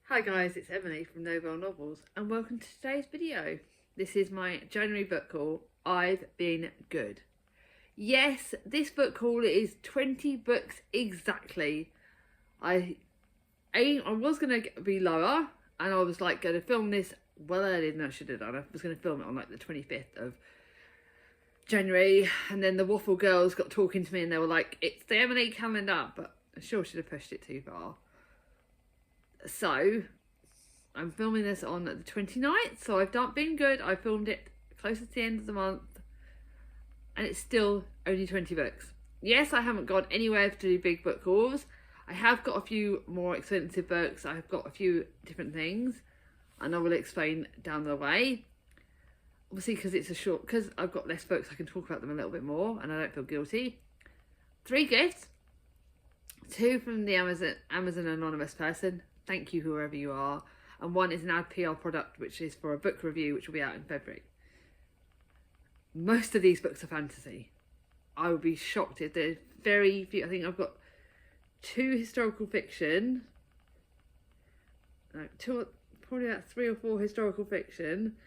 Hi guys, it's Emily from Novel Novels and welcome to today's video. This is my January book haul. I've been good. Yes, this book haul is 20 books exactly. I was going to be lower and I was like going to film this well earlier than I should have done. I was going to film it on like the 25th of January, and then the Waffle Girls got talking to me and they were like, it's the Emily calendar, but I sure should have pushed it too far. So I'm filming this on the 29th, so I've been good. I filmed it closer to the end of the month and it's still only 20 books. Yes, I haven't gone anywhere to do big book hauls. I have got a few more expensive books. I've got a few different things and I will explain down the way. Obviously because I've got less books, I can talk about them a little bit more and I don't feel guilty. 3 gifts. 2 from the Amazon anonymous person. Thank you, whoever you are. And 1 is an ad PR product, which is for a book review, which will be out in February. Most of these books are fantasy. I would be shocked if there's very few. I think I've got 2 historical fiction. Probably about 3 or 4 historical fiction.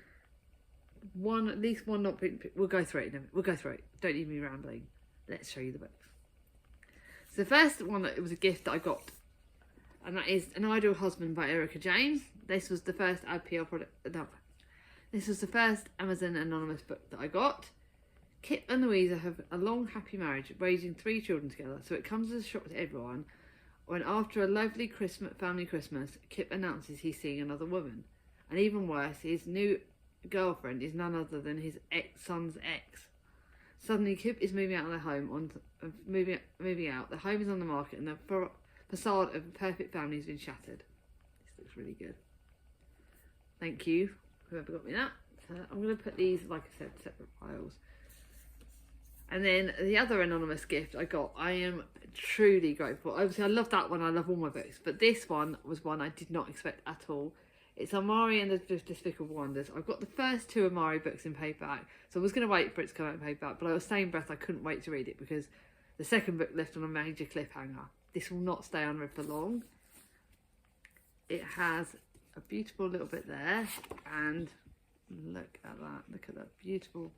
At least one not. We'll go through it. We'll go through it. Don't need me rambling. Let's show you the books. So the first one, it was a gift that I got, and that is An Ideal Husband by Erica James. This was the first ad PR product. No, this was the first Amazon anonymous book that I got. Kip and Louisa have a long, happy marriage, raising 3 children together. So it comes as a shock to everyone when, after a lovely family Christmas, Kip announces he's seeing another woman, and even worse, his new girlfriend is none other than his son's ex. Suddenly, Kip is moving out of their home. Moving out. The home is on the market, and the facade of a perfect family has been shattered. This looks really good. Thank you, whoever got me that. So I'm going to put these, like I said, separate piles. And then the other anonymous gift I got, I am truly grateful. Obviously, I love that one. I love all my books, but this one was one I did not expect at all. It's Amari and the Despicable Wonders. I've got the first 2 Amari books in paperback, so I was going to wait for it to come out in paperback, but I was same breath I couldn't wait to read it because the second book left on a major cliffhanger. This will not stay unread for long. It has a beautiful little bit there, and look at that. Look at that beautiful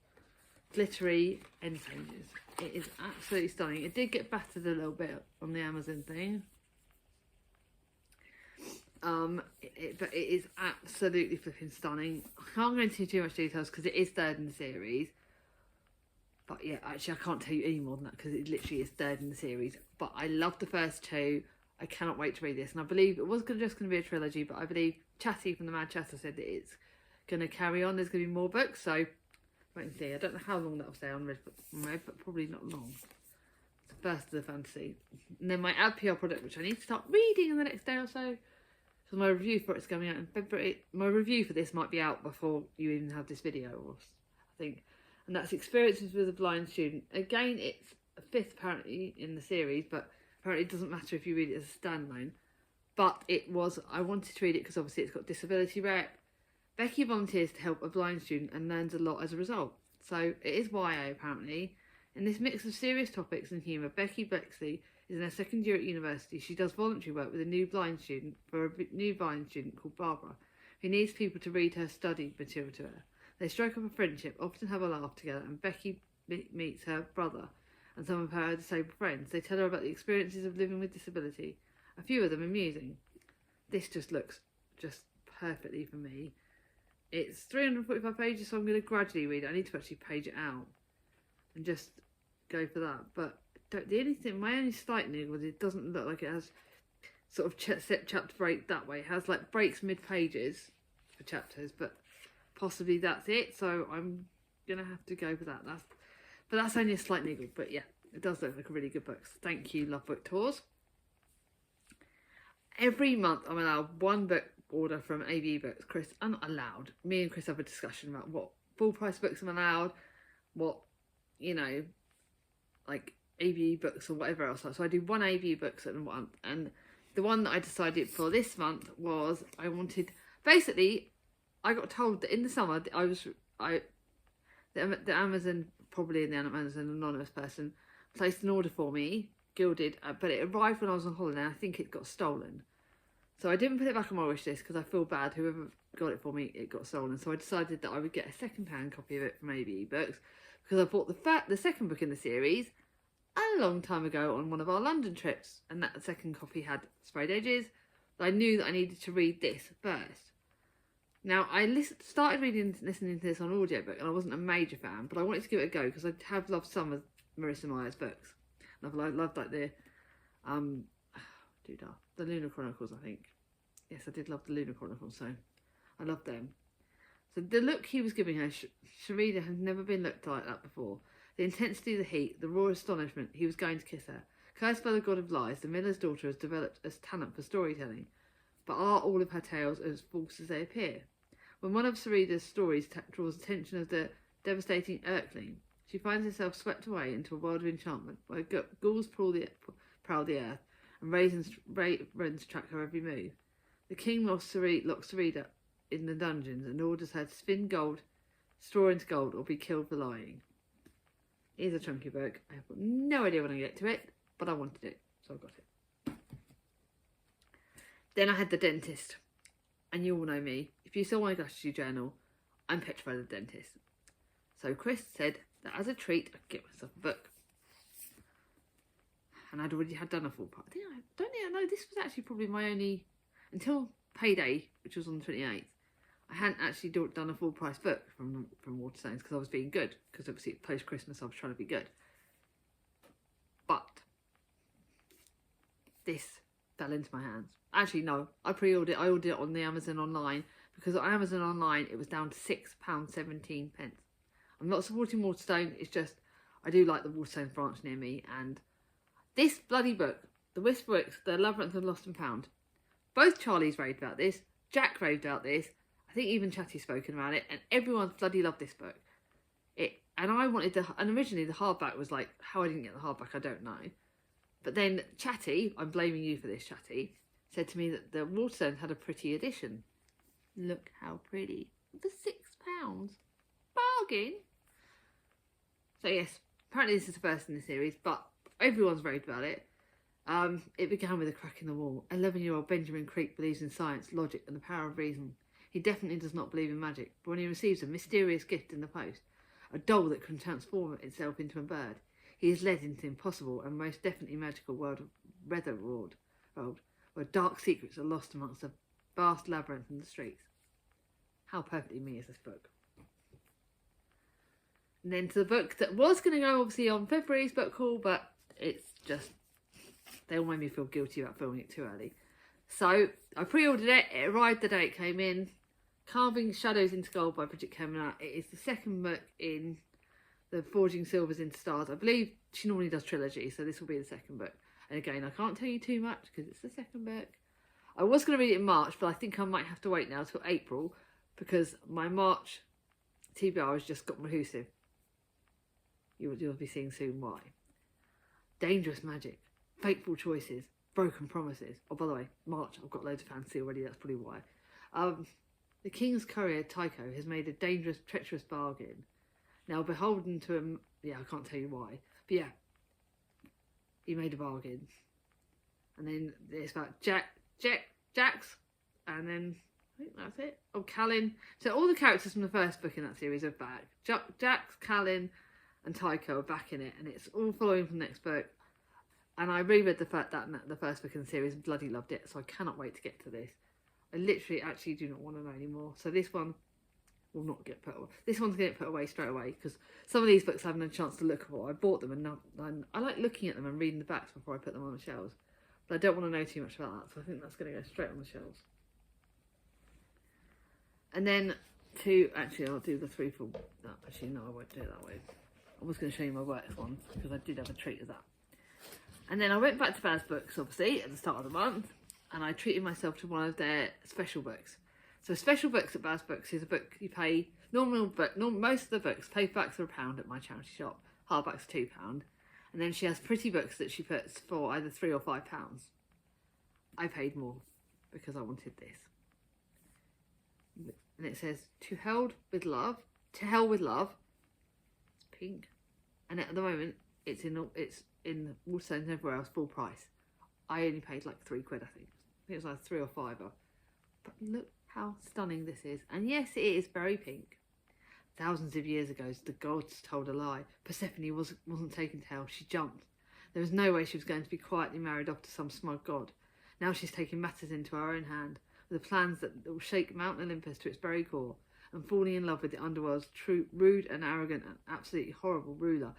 glittery end pages. It is absolutely stunning. It did get battered a little bit on the Amazon thing. But it is absolutely flipping stunning. I can't go into too much details because it is 3rd in the series. But yeah, actually I can't tell you any more than that because it literally is 3rd in the series. But I love the first 2. I cannot wait to read this. And I believe it was just going to be a trilogy, but I believe Chatty from the Mad Chatter said that it's going to carry on. There's going to be more books, so wait and see. I don't know how long that will stay unread, but probably not long. It's the first of the fantasy. And then my ad PR product, which I need to start reading in the next day or so. So my review for it's coming out in February. My review for this might be out before you even have this video, I think. And that's Experiences with a Blind Student. Again, it's a 5th apparently in the series, but apparently it doesn't matter if you read it as a standalone. But I wanted to read it because obviously it's got disability rep. Becky volunteers to help a blind student and learns a lot as a result. So it is YA apparently. In this mix of serious topics and humour, Becky Bexley is in her 2nd year at university. She does voluntary work with a new blind student called Barbara, who needs people to read her study material to her. They strike up a friendship, often have a laugh together, and Becky meets her brother and some of her disabled friends. They tell her about the experiences of living with disability, a few of them amusing. This just looks perfectly for me. It's 345 pages, so I'm going to gradually read it. I need to actually page it out and just go for that. But my only slight niggle is it doesn't look like it has sort of set chapter break that way. It has like breaks mid pages for chapters, but possibly that's it. So I'm gonna have to go for that. That's only a slight niggle. But yeah, it does look like a really good book. So thank you, Love Book Tours. Every month I'm allowed 1 book order from ABE Books. Me and Chris have a discussion about what full price books I'm allowed, what, like ABE Books or whatever else. So I do 1 ABE Books at a month, and the one that I decided for this month was basically I got told that in the summer the Amazon, probably in the Amazon anonymous person, placed an order for me, gilded, but it arrived when I was on holiday and I think it got stolen. So I didn't put it back on my wish list because I feel bad. Whoever got it for me, it got stolen. So I decided that I would get a second-hand copy of it from AB Books because I bought the second book in the series a long time ago on one of our London trips, and that second copy had sprayed edges. But I knew that I needed to read this first. Now, I started listening to this on audiobook, and I wasn't a major fan, but I wanted to give it a go because I have loved some of Marissa Meyer's books. And I've loved like the Lunar Chronicles, I think. Yes, I did love the Lunar Chronicles, so I loved them. So the look he was giving her, Sharida had never been looked like that before. The intensity of the heat, the raw astonishment he was going to kiss her. Cursed by the god of lies, the miller's daughter has developed a talent for storytelling. But are all of her tales as false as they appear? When one of Sarida's stories draws attention of the devastating Erkling, she finds herself swept away into a world of enchantment where ghouls prowl the earth and ravens track her every move. The king locks Sarida in the dungeons and orders her to spin straw into gold, or be killed for lying. It is a chunky book. I have got no idea when I get to it, but I wanted it, so I got it. Then I had The Dentist, and you all know me. If you saw my gratitude journal, I'm petrified of the dentist. So Chris said that as a treat, I'd get myself a book. And I'd already done a full price. This was actually probably my only, until payday, which was on the 28th, I hadn't actually done a full price book from Waterstones because I was being good. Because obviously post Christmas I was trying to be good. But this fell into my hands. Actually, no, I pre-ordered it. I ordered it on the Amazon online because on Amazon online it was down to £6.17. I'm not supporting Waterstone. It's just I do like the Waterstone branch near me, and this bloody book, The Whisper, The Labyrinth of Lost and Found. Both Charlies raved about this. Jack raved about this. I think even Chatty's spoken about it, and everyone bloody loved this book. And originally the hardback was like, how I didn't get the hardback, I don't know. But then Chatty, I'm blaming you for this, Chatty, said to me that the Waterstones had a pretty edition. Look how pretty. For £6. Bargain. So yes, apparently this is the first in the series, but everyone's raved about it. It began with a crack in the wall. 11-year-old Benjamin Creek believes in science, logic and the power of reason. He definitely does not believe in magic, but when he receives a mysterious gift in the post, a doll that can transform itself into a bird, he is led into the impossible and most definitely magical world of Weatherworld, where dark secrets are lost amongst a vast labyrinth in the streets. How perfectly me is this book. And then to the book that was going to go obviously on February's book haul, but it's just, they all made me feel guilty about filming it too early. So I pre-ordered it, it arrived the day it came in. Carving Shadows into Gold by Bridget Kemner. It is the second book in the Forging Silvers into Stars. I believe she normally does trilogy, so this will be the second book. And again, I can't tell you too much because it's the second book. I was going to read it in March, but I think I might have to wait now till April because my March TBR has just got Mahusive. You'll be seeing soon why. Dangerous magic, fateful choices, broken promises. Oh, by the way, March, I've got loads of fantasy already, that's probably why. The King's courier, Tycho, has made a dangerous, treacherous bargain. Now beholden to him, I can't tell you why, but yeah, he made a bargain. And then it's about Jax, and then I think that's it. Oh, Callan. So all the characters from the first book in that series are back. Jax, Callan, and Tycho are back in it, and it's all following from the next book. And I reread the first book in the series and bloody loved it, so I cannot wait to get to this. I literally actually do not want to know anymore. So this one will not get put away. This one's going to get put away straight away because some of these books I haven't had a chance to look at. I bought them and I like looking at them and reading the backs before I put them on the shelves. But I don't want to know too much about that, so I think that's going to go straight on the shelves. And then I'll do the threefold. No, actually, no, I won't do it that way. I was going to show you my works one because I did have a treat of that. And then I went back to Baz Books, obviously, at the start of the month, and I treated myself to one of their special books. So special books at Baz Books is a book you pay, most of the books, paperbacks are £1 at my charity shop, hardbacks are £2. And then she has pretty books that she puts for either £3 or £5. I paid more because I wanted this. And it says, To hell with love. It's pink. And at the moment, it's in Waterstones and everywhere else, full price. I only paid like £3, I think. think it was like 3 or 5. But look how stunning this is. And yes, it is very pink. Thousands of years ago, the gods told a lie. Persephone wasn't taken to hell. She jumped. There was no way she was going to be quietly married off to some smug god. Now she's taking matters into her own hand, with the plans that will shake Mount Olympus to its very core, and falling in love with the underworld's true, rude and arrogant and absolutely horrible ruler.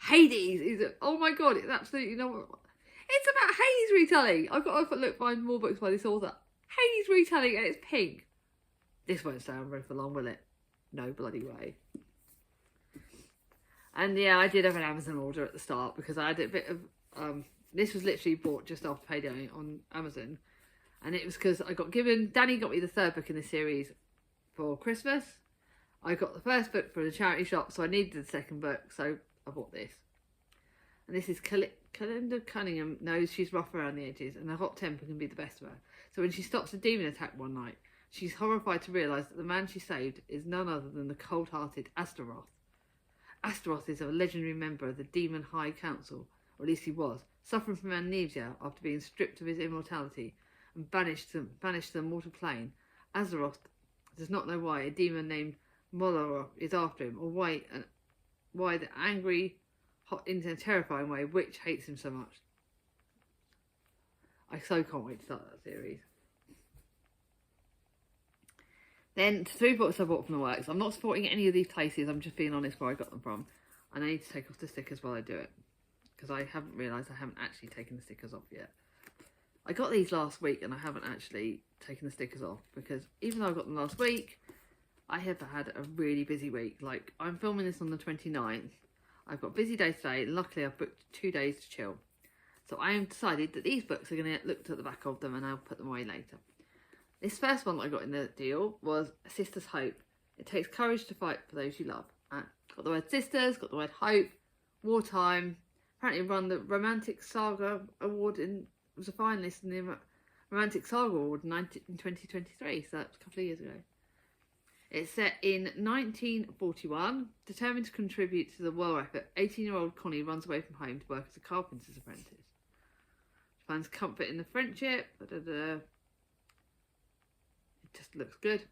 Hades! Oh my god, it's absolutely it's about Hades retelling. I've got to find more books by this author. Hades retelling, and it's pink. This won't stay on very for long, will it? No bloody way. And yeah, I did have an Amazon order at the start because I had a bit of this was literally bought just after payday on Amazon, and it was because Danny got me the 3rd book in the series for Christmas. I got the 1st book from the charity shop, so I needed the 2nd book, so I bought this. And this is Calinda Cunningham knows she's rough around the edges, and her hot temper can be the best of her. So when she stops a demon attack one night, she's horrified to realise that the man she saved is none other than the cold-hearted Astaroth. Astaroth is a legendary member of the Demon High Council, or at least he was, suffering from amnesia after being stripped of his immortality and banished to the mortal plane. Astaroth does not know why a demon named Moloroth is after him, or why the angry, hot, in a terrifying way, witch hates him so much. I so can't wait to start that series. Then 3 books I bought from the works. I'm not supporting any of these places. I'm just being honest where I got them from. And I need to take off the stickers while I do it, because I haven't realised I haven't actually taken the stickers off yet. I got these last week and I haven't actually taken the stickers off, because even though I got them last week, I have had a really busy week. Like, I'm filming this on the 29th. I've got a busy day today, and luckily I've booked 2 days to chill. So I have decided that these books are going to get looked at the back of them, and I'll put them away later. This first one that I got in the deal was A Sister's Hope. It takes courage to fight for those you love. Got the word sisters, got the word hope, wartime. Apparently won the Romantic Saga Award was a finalist in the Romantic Saga Award in 2023, so that's a couple of years ago. It's set in 1941. Determined to contribute to the war effort, 18-year-old Connie runs away from home to work as a carpenter's apprentice. She finds comfort in the friendship. It just looks good.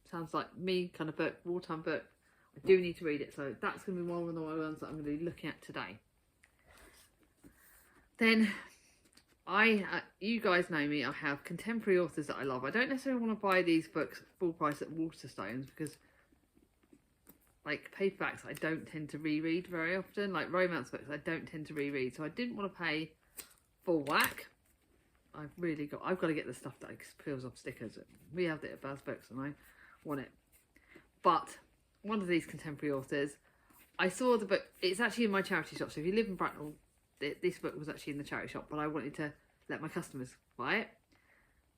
Sounds like me kind of book, wartime book. I do need to read it, so that's going to be one of the ones that I'm going to be looking at today. Then, you guys know me, I have contemporary authors that I love. I don't necessarily want to buy these books full price at Waterstones, because like paperbacks I don't tend to reread very often. Like romance books I don't tend to reread, so I didn't want to pay full whack. I've got to get the stuff that peels off stickers. We have it at Baz Books and I want it. But one of these contemporary authors, I saw the book, it's actually in my charity shop, so if you live in Bracknell, this book was actually in the charity shop, but I wanted to let my customers buy it.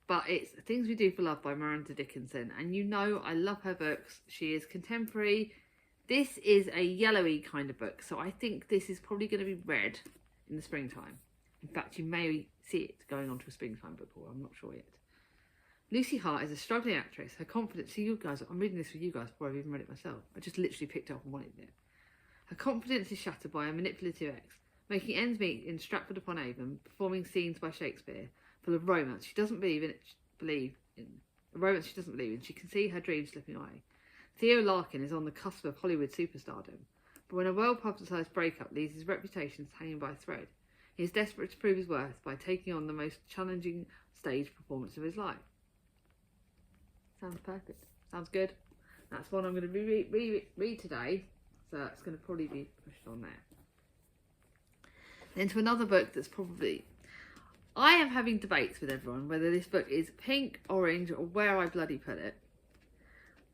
But it's Things We Do for Love by Miranda Dickinson, and you know I love her books. She is contemporary. This is a yellowy kind of book, so I think this is probably going to be read in the springtime. In fact, you may see it going on to a springtime book, or I'm not sure yet. Lucy Hart is a struggling actress. Her confidence, see you guys, I'm reading this for you guys before I've even read it myself. I just literally picked it up and wanted it. Her confidence is shattered by a manipulative ex, making ends meet in Stratford-upon-Avon, performing scenes by Shakespeare, full of romance she doesn't believe in. A romance she doesn't believe in. She can see her dreams slipping away. Theo Larkin is on the cusp of Hollywood superstardom, but when a well-publicised breakup leaves his reputation hanging by a thread, he is desperate to prove his worth by taking on the most challenging stage performance of his life. Sounds perfect. Sounds good. That's one I'm going to read today, so it's going to probably be pushed on there. Then to another book that's probably... I am having debates with everyone whether this book is pink, orange, or where I bloody put it.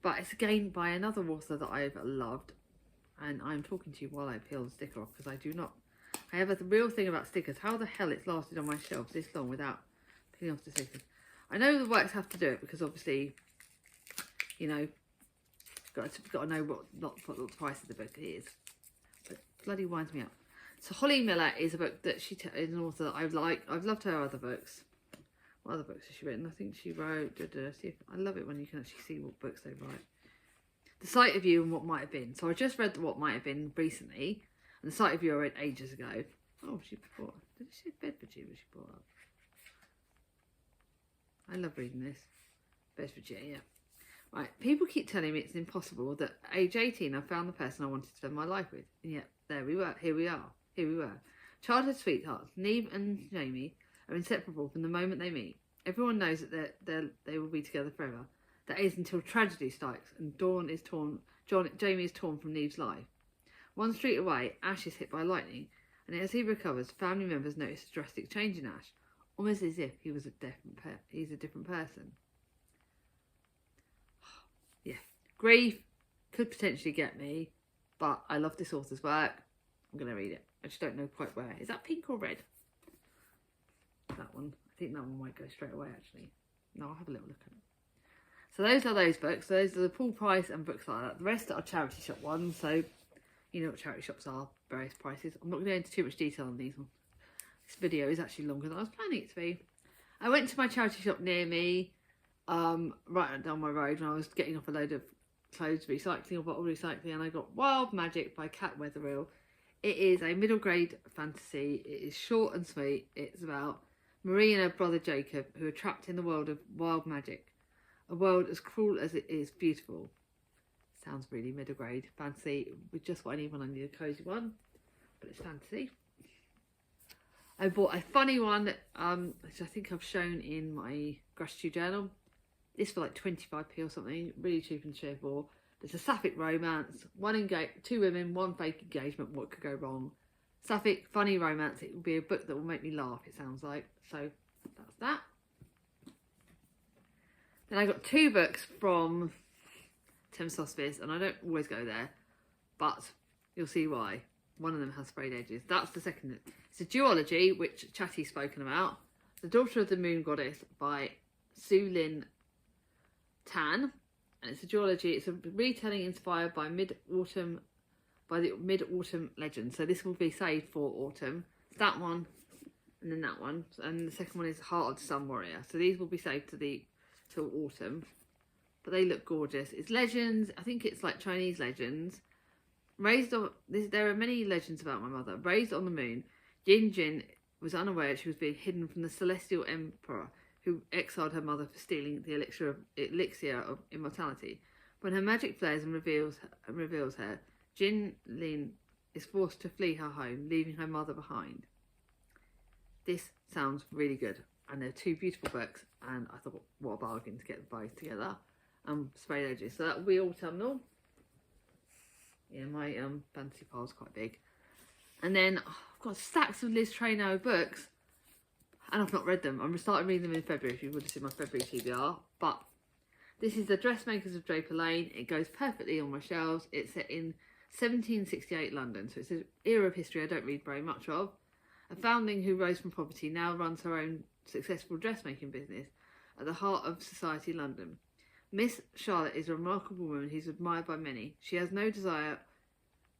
But it's again by another author that I've loved, and I'm talking to you while I peel the sticker off, because I do not... I have a real thing about stickers. How the hell it's lasted on my shelves this long without peeling off the stickers? I know the works have to do it because obviously, you know, got to know what the price of the book is. But it bloody winds me up. So Holly Miller is a book that is an author that I've liked. I've loved her other books. What other books has she written? I think she wrote... I love it when you can actually see what books they write. The Sight of You and What Might Have Been. So I just read What Might Have Been recently. And The Sight of You I read ages ago. Oh, she bought... Did she have Bedfordshire she brought up? I love reading this. Bedfordshire, yeah. Right, people keep telling me it's impossible that at age 18 I found the person I wanted to spend my life with. And yet, there we were, here we were. Childhood sweethearts, Neve and Jamie are inseparable from the moment they meet. Everyone knows that they will be together forever. That is until tragedy strikes and Jamie is torn from Neve's life. One street away, Ash is hit by lightning, and as he recovers, family members notice a drastic change in Ash, almost as if he's a different person. Yeah, grief could potentially get me, but I love this author's work. I'm going to read it. I just don't know quite where. Is that pink or red? That one. I think that one might go straight away, actually. No, I'll have a little look at it. So those are those books. Those are the full price and books like that. The rest are charity shop ones, so you know what charity shops are, various prices. I'm not going to go into too much detail on these ones. This video is actually longer than I was planning it to be. I went to my charity shop near me, right down my road, when I was getting off a load of clothes recycling or bottle recycling, and I got Wild Magic by Kat Wetherill. It is a middle grade fantasy. It is short and sweet. It's about Marie and her brother Jacob, who are trapped in the world of wild magic. A world as cruel as it is beautiful. Sounds really middle grade fantasy, with just what I need when I need a cosy one, but it's fantasy. I bought a funny one, which I think I've shown in my gratitude journal. This for like 25p or something, really cheap and cheerful. There's a sapphic romance, two women, one fake engagement. What could go wrong? Sapphic, funny romance. It will be a book that will make me laugh, it sounds like. So that's that. Then I got two books from Thames Hospice, and I don't always go there, but you'll see why. One of them has sprayed edges. That's the second. It's a duology, which Chatty's spoken about. The Daughter of the Moon Goddess by Sue Lynn Tan. And it's a duology. It's a retelling inspired by the Mid-Autumn Legend. So this will be saved for autumn. It's that one, and then that one. And the second one is Heart of the Sun Warrior. So these will be saved till autumn. But they look gorgeous. It's legends. I think it's like Chinese legends. There are many legends about my mother. Raised on the moon, Jin was unaware she was being hidden from the celestial emperor who exiled her mother for stealing the elixir of immortality. When her magic flares and reveals her, Jin Lin is forced to flee her home, leaving her mother behind. This sounds really good, and they're two beautiful books, and I thought, what a bargain to get them both together. Sprayed edges, so that will be autumnal. Yeah, my fantasy pile's quite big. And then I've got stacks of Liz Treno books, and I've not read them. I'm starting reading them in February, if you would have seen my February TBR. But this is The Dressmakers of Draper Lane. It goes perfectly on my shelves. It's set in 1768 London, so it's an era of history I don't read very much of. A foundling who rose from poverty now runs her own successful dressmaking business at the heart of society London. Miss Charlotte is a remarkable woman who's admired by many. She has no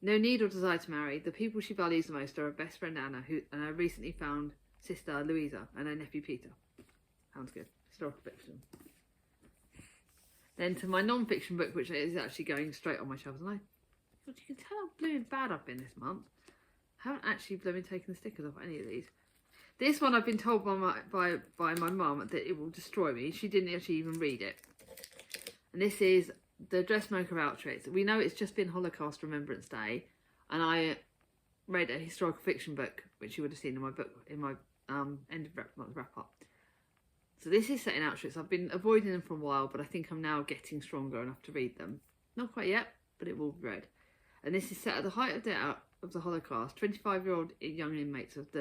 need or desire to marry. The people she values the most are her best friend Anna, and her recently found sister Louisa, and her nephew Peter. Sounds good. Historical fiction. Then to my non-fiction book, which is actually going straight on my shelves, and you can tell how blooming bad I've been this month. I haven't actually blooming taken the stickers off any of these. This one I've been told by my mum that it will destroy me. She didn't actually even read it. And this is The Dressmaker of Auschwitz. We know it's just been Holocaust Remembrance Day, and I read a historical fiction book, which you would have seen in my end of wrap up. So this is set in Auschwitz. I've been avoiding them for a while, but I think I'm now getting stronger enough to read them. Not quite yet, but it will be read. And this is set at the height of the Holocaust. 25-year-old young inmates of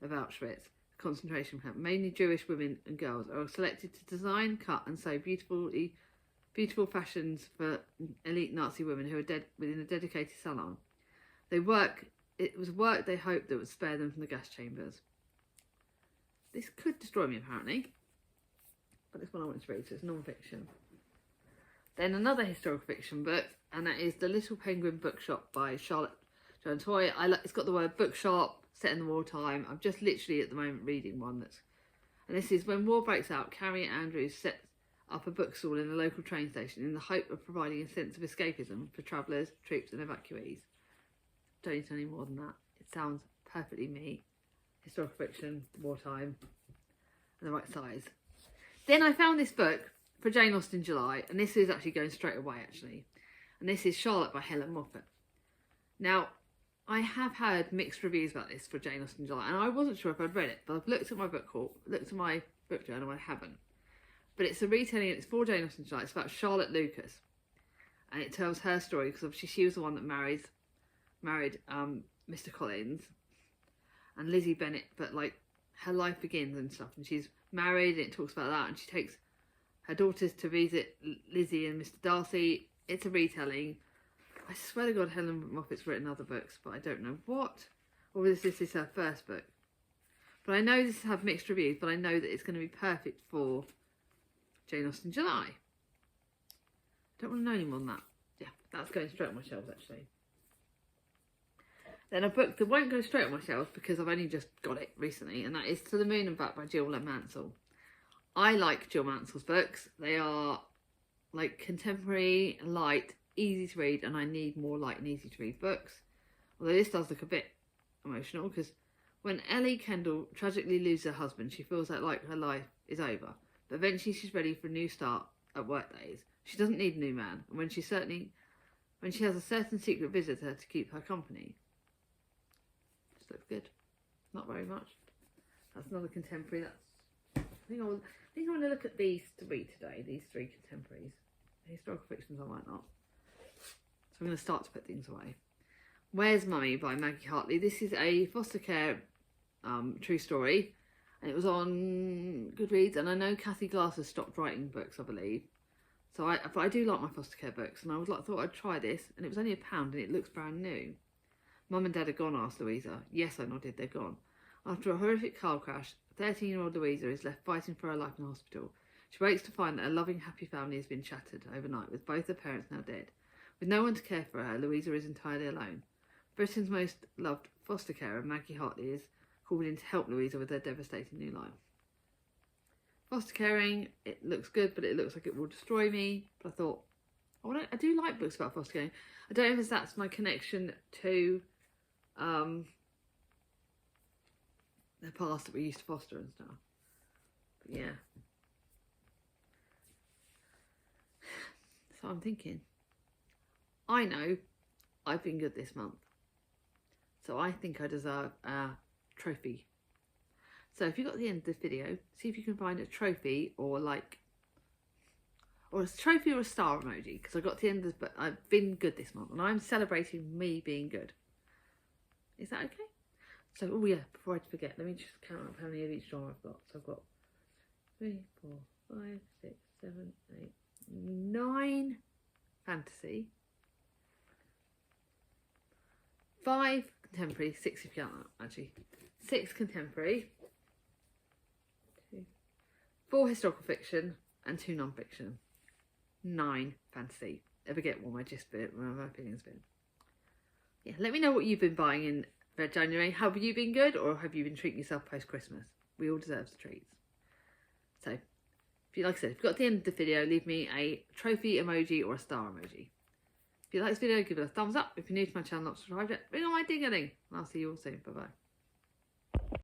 Auschwitz concentration camp, mainly Jewish women and girls, are selected to design, cut, and sew beautiful fashions for elite Nazi women who are within a dedicated salon. It was work they hoped that would spare them from the gas chambers. This could destroy me, apparently. But it's one I want to read, so it's non-fiction. Then another historical fiction book, and that is The Little Penguin Bookshop by Charlotte Jones Hoy. It's got the word bookshop, set in the wartime. I'm just literally at the moment reading one and this is when war breaks out, Carrie Andrews sets up a bookstall in a local train station in the hope of providing a sense of escapism for travellers, troops and evacuees. Don't need any more than that. It sounds perfectly me. Historical fiction, wartime, and the right size. Then I found this book for Jane Austen July, and this is actually going straight away, actually. And this is Charlotte by Helen Moffat. Now, I have had mixed reviews about this for Jane Austen July, and I wasn't sure if I'd read it, but I've looked at my book haul, looked at my book journal, and I haven't. But it's a retelling, and it's for Jane Austen July. It's about Charlotte Lucas, and it tells her story, because obviously she was the one that married Mr. Collins and Lizzie Bennet, but like her life begins and stuff, and she's married, and it talks about that, and she takes her daughters to visit Lizzie and Mr. Darcy. It's a retelling. I swear to God, Helen Moffat's written other books, but I don't know what. Or this is her first book. But I know this has had mixed reviews, but I know that it's going to be perfect for Jane Austen July. Don't want to know any more than that. Yeah, that's going straight on my shelves, actually. Then a book that won't go straight on my shelves because I've only just got it recently, and that is To the Moon and Back by Jill Mansell. I like Jill Mansell's books. They are like contemporary, light, easy to read, and I need more light and easy to read books. Although this does look a bit emotional, because when Ellie Kendall tragically loses her husband, she feels like her life is over. But eventually she's ready for a new start at work days. She doesn't need a new man, and when she has a certain secret visitor to keep her company. This looks good. Not very much. That's another contemporary. I think I'm going to look at these to read today. These three contemporaries. Historical fictions I might not. So I'm going to start to put things away. Where's Mummy by Maggie Hartley. This is a foster care true story, and it was on Goodreads, and I know Kathy Glass has stopped writing books, I believe. But I do like my foster care books, and I thought I'd try this, and it was only £1 and it looks brand new. Mum and Dad are gone, asked Louisa. Yes, I nodded, they're gone. After a horrific car crash, 13-year-old Louisa is left fighting for her life in hospital. She wakes to find that her loving, happy family has been shattered overnight, with both her parents now dead. With no one to care for her, Louisa is entirely alone. Britain's most loved foster carer, Maggie Hartley, is called in to help Louisa with her devastating new life. Foster caring, it looks good, but it looks like it will destroy me. But I thought, I do like books about foster caring. I don't know if that's my connection to the past that we used to foster and stuff. But yeah. So I'm thinking, I know I've been good this month. So I think I deserve a trophy. So if you got to the end of this video, see if you can find a trophy or a trophy or a star emoji, because I got to the end of this, but I've been good this month and I'm celebrating me being good. Is that okay? So, oh yeah, before I forget, let me just count up how many of each genre I've got. So I've got 3, 4, 5, 6, 7, 8, 9 fantasy, 5 contemporary, 6 if you count that actually, 6 contemporary, 4 historical fiction, and 2 non-fiction. 9 fantasy. Ever get one? My gist bit, my opinion's been. Yeah, let me know what you've been buying in January. Have you been good, or have you been treating yourself post-Christmas? We all deserve the treats. So, like I said, if you got to the end of the video, leave me a trophy emoji or a star emoji. If you like this video, give it a thumbs up. If you're new to my channel, not subscribed yet, ring on my ding-a-ling. And I'll see you all soon. Bye-bye.